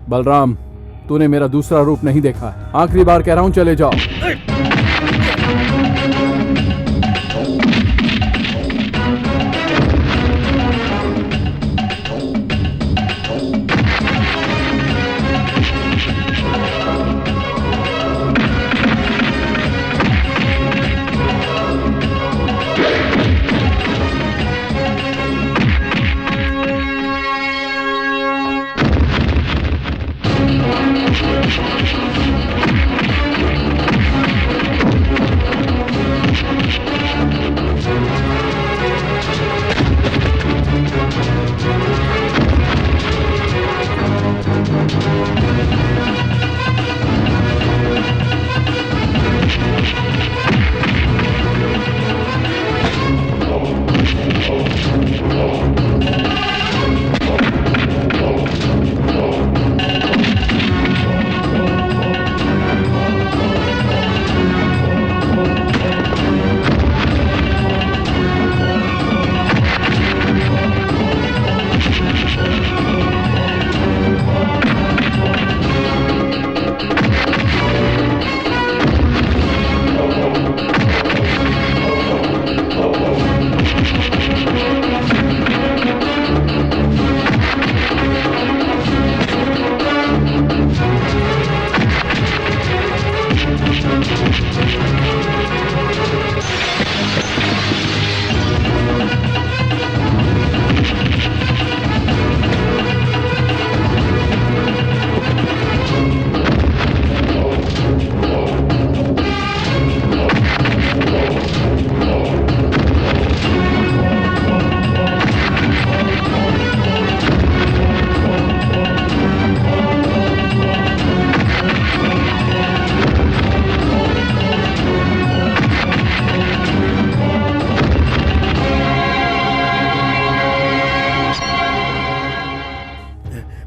बलराम, तूने मेरा दूसरा रूप नहीं देखा है। आखिरी बार कह रहा हूं, चले जाओ।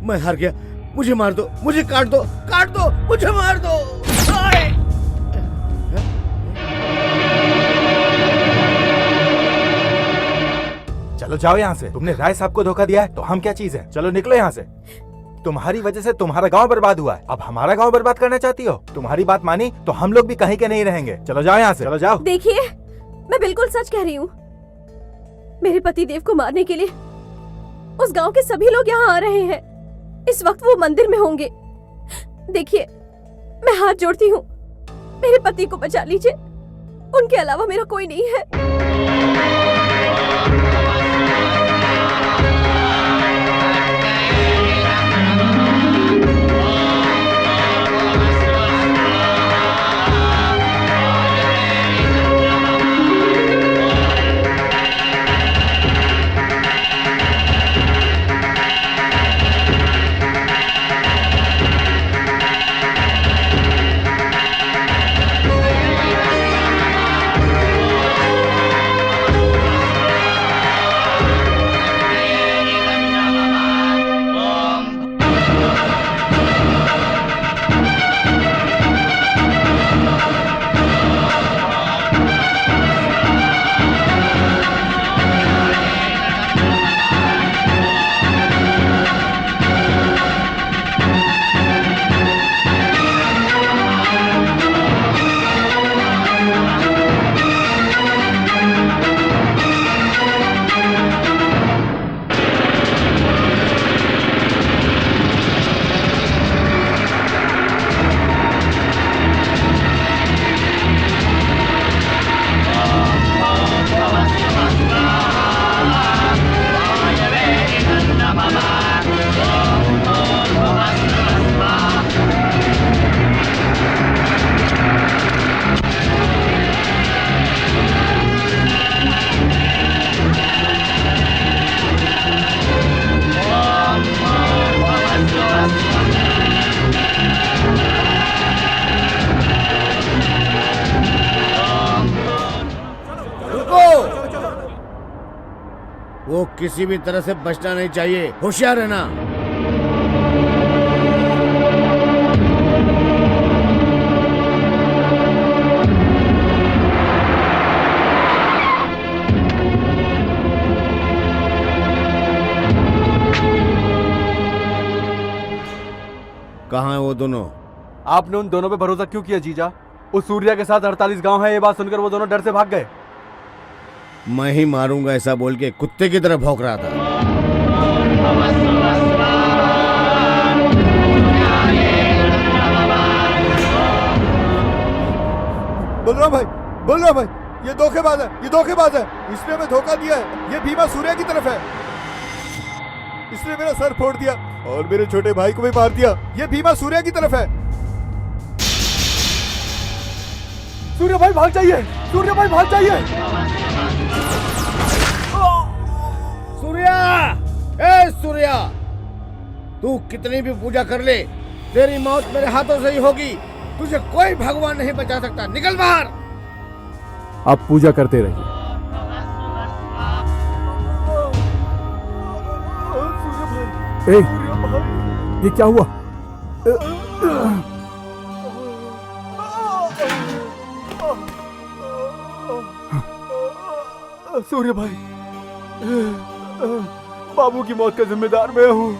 मैं हार गया, मुझे मार दो, मुझे काट दो, मुझे मार दो। चलो जाओ यहाँ से। तुमने राय साहब को धोखा दिया है तो हम क्या चीज है? चलो निकलो यहाँ से। तुम्हारी वजह से तुम्हारा गांव बर्बाद हुआ है, अब हमारा गांव बर्बाद करना चाहती हो? तुम्हारी बात मानी तो हम लोग भी कहीं के नहीं रहेंगे। चलो जाओ यहाँ से, चलो जाओ। देखिए, मैं बिल्कुल सच कह रही हूँ। मेरे पति देव को मारने के लिए उस गांव के सभी लोग यहाँ आ रहे हैं। इस वक्त वो मंदिर में होंगे। देखिए, मैं हाथ जोड़ती हूँ, मेरे पति को बचा लीजिए। उनके अलावा मेरा कोई नहीं है। वो किसी भी तरह से बचना नहीं चाहिए, होशियार रहना। वो दोनों? आपने उन दोनों पे भरोसा क्यों किया जीजा? उस सूर्या के साथ 48 गांव है, ये बात सुनकर वो दोनों डर से भाग गए। मैं ही मारूंगा ऐसा बोल के कुत्ते की तरह भौंक रहा था। बलराम भाई, ये धोखेबाज है, इसने हमें धोखा दिया है। ये भीमा सूर्या की तरफ है। इसने मेरा सर फोड़ दिया और मेरे छोटे भाई को भी मार दिया। ये भीमा सूर्या की तरफ है। सूर्या भाई भाग जाइए, सूर्या, ए सूर्या, तू कितनी भी पूजा कर ले, तेरी मौत मेरे हाथों से ही होगी। तुझे कोई भगवान नहीं बचा सकता। निकल बाहर। आप पूजा करते रहिए। ए, ये क्या हुआ? सूर्य भाई, बाबू की मौत का जिम्मेदार मैं हूँ,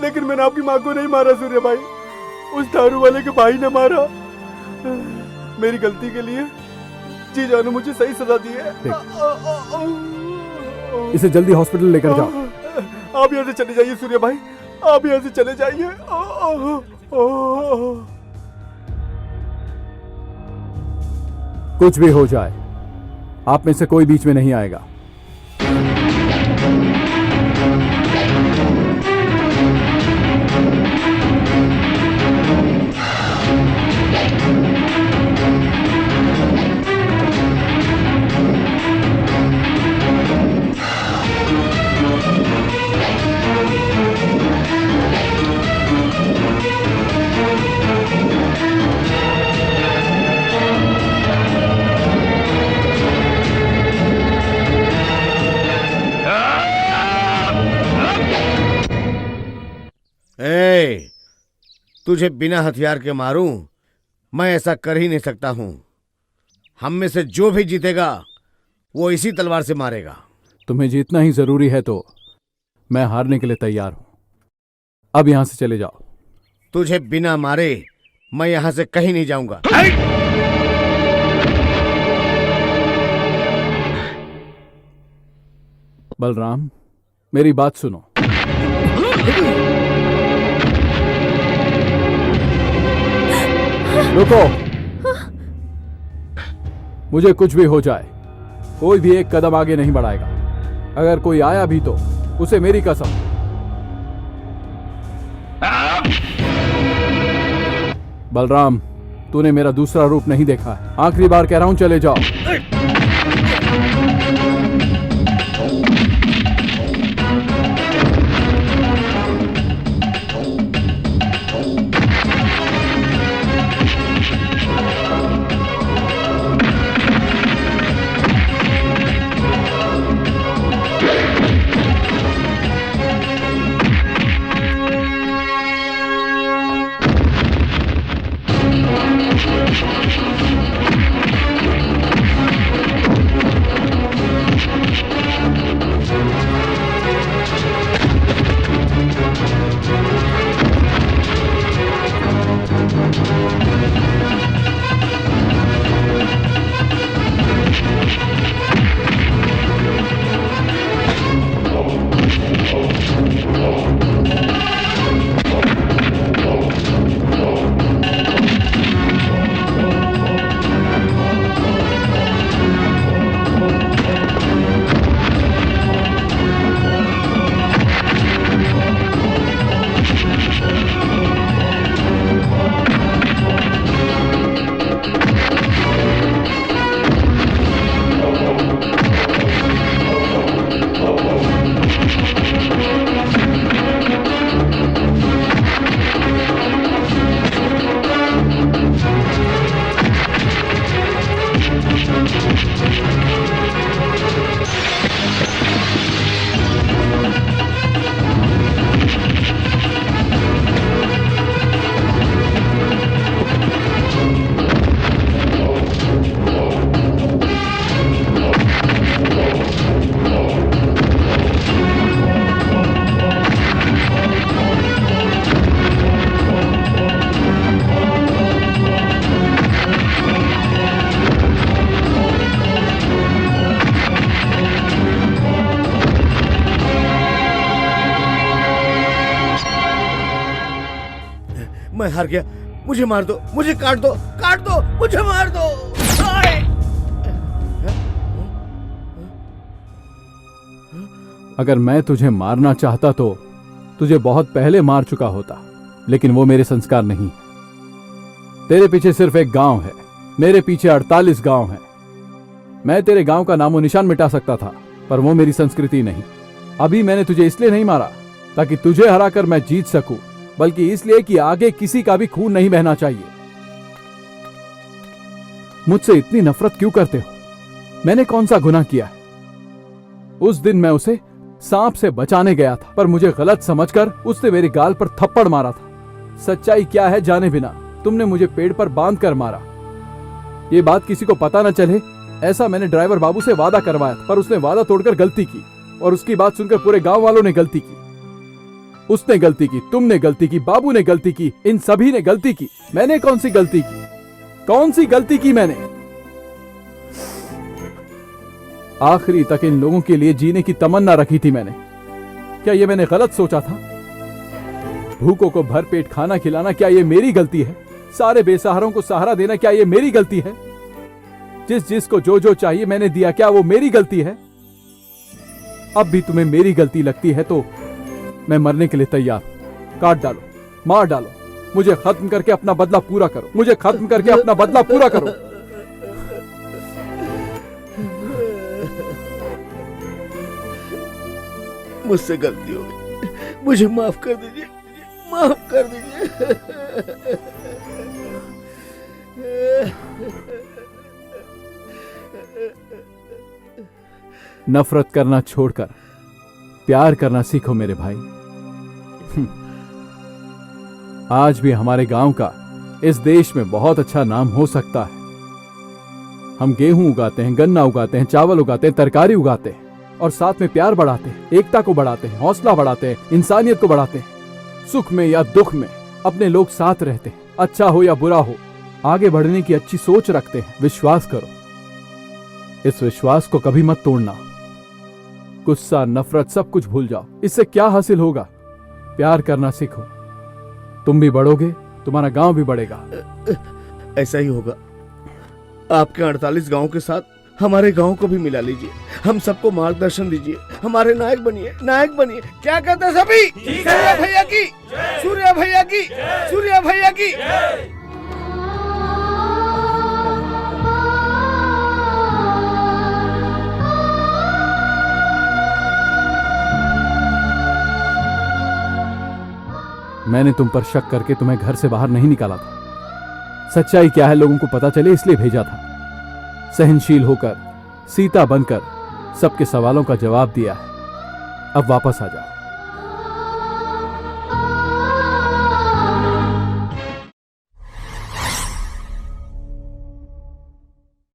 लेकिन मैंने आपकी माँ को नहीं मारा सूर्य भाई। उस दारू वाले के भाई ने मारा। मेरी गलती के लिए जीजा ने मुझे सही सजा दी है। इसे जल्दी हॉस्पिटल लेकर जाओ। आप यहाँ से चले जाइए सूर्य भाई, आप यहाँ से चले जाइए। कुछ भी हो जाए, आप में से कोई बीच में नहीं आएगा। तुझे बिना हथियार के मारूं? मैं ऐसा कर ही नहीं सकता हूं। हम में से जो भी जीतेगा वो इसी तलवार से मारेगा। तुम्हें जीतना ही जरूरी है तो मैं हारने के लिए तैयार हूं। अब यहां से चले जाओ। तुझे बिना मारे मैं यहां से कहीं नहीं जाऊंगा। बलराम, मेरी बात सुनो। रुको। मुझे कुछ भी हो जाए, कोई भी एक कदम आगे नहीं बढ़ाएगा। अगर कोई आया भी तो उसे मेरी कसम। बलराम, तूने मेरा दूसरा रूप नहीं देखा है। आखिरी बार कह रहा हूं, चले जाओ। मैं हार गया, मुझे मार दो, मुझे काट दो, मुझे मार दो। आए! अगर मैं तुझे मारना चाहता तो तुझे बहुत पहले मार चुका होता, लेकिन वो मेरे संस्कार नहीं। तेरे पीछे सिर्फ एक गांव है, मेरे पीछे 48 गांव हैं। मैं तेरे गांव का नामो निशान मिटा सकता था, पर वो मेरी संस्कृति नहीं। अभी मैंने तुझे इसलिए नहीं मारा ताकि तुझे हराकर मैं जीत सकूं, बल्कि इसलिए कि आगे किसी का भी खून नहीं बहना चाहिए। मुझसे इतनी नफरत क्यों करते हो? मैंने कौन सा गुनाह किया है? उस दिन मैं उसे सांप से बचाने गया था, पर मुझे गलत समझकर उसने मेरे गाल पर थप्पड़ मारा था। सच्चाई क्या है जाने बिना तुमने मुझे पेड़ पर बांध कर मारा। ये बात किसी को पता न चले, ऐसा मैंने ड्राइवर बाबू से वादा करवाया था, पर उसने वादा तोड़कर गलती की, और उसकी बात सुनकर पूरे गांव वालों ने गलती की। उसने गलती की, तुमने गलती की, बाबू ने गलती की, इन सभी ने गलती की। मैंने कौन सी गलती की? कौन सी गलती की मैंने? आखिरी तक इन लोगों के लिए जीने की तमन्ना रखी थी मैंने। क्या ये मैंने गलत सोचा था? भूखों को भरपेट खाना खिलाना, क्या ये मेरी गलती है? सारे बेसहारों को सहारा देना, क्या ये मेरी गलती है? जिसको जो जो चाहिए मैंने दिया, क्या वो मेरी गलती है? अब भी तुम्हें मेरी गलती लगती है तो मैं मरने के लिए तैयार हूं। काट डालो, मार डालो, मुझे खत्म करके अपना बदला पूरा करो, मुझे खत्म करके अपना बदला पूरा करो। मुझसे गलती हो गई, मुझे माफ कर दीजिए, माफ कर दीजिए। नफरत करना छोड़कर प्यार करना सीखो मेरे भाई। आज भी हमारे गांव का इस देश में बहुत अच्छा नाम हो सकता है। हम गेहूं उगाते हैं, गन्ना उगाते हैं, चावल उगाते हैं, तरकारी उगाते हैं, और साथ में प्यार बढ़ाते हैं, एकता को बढ़ाते हैं, हौसला बढ़ाते हैं, इंसानियत को बढ़ाते हैं। सुख में या दुख में अपने लोग साथ रहते हैं। अच्छा हो या बुरा हो, आगे बढ़ने की अच्छी सोच रखते हैं। विश्वास करो, इस विश्वास को कभी मत तोड़ना। गुस्सा, नफरत सब कुछ भूल जाओ। इससे क्या हासिल होगा? प्यार करना सीखो। तुम भी बढ़ोगे, तुम्हारा गांव भी बढ़ेगा। ऐसा ही होगा। आपके 48 गांव के साथ हमारे गांव को भी मिला लीजिए। हम सबको मार्गदर्शन दीजिए, हमारे नायक बनिए, नायक बनिए। क्या कहते हैं सभी? सूर्या भैया की, सूर्या भैया की, सूर्या भैया की। मैंने तुम पर शक करके तुम्हें घर से बाहर नहीं निकाला था। सच्चाई क्या है लोगों को पता चले इसलिए भेजा था। सहनशील होकर, सीता बनकर सबके सवालों का जवाब दिया है। अब वापस आ जाओ।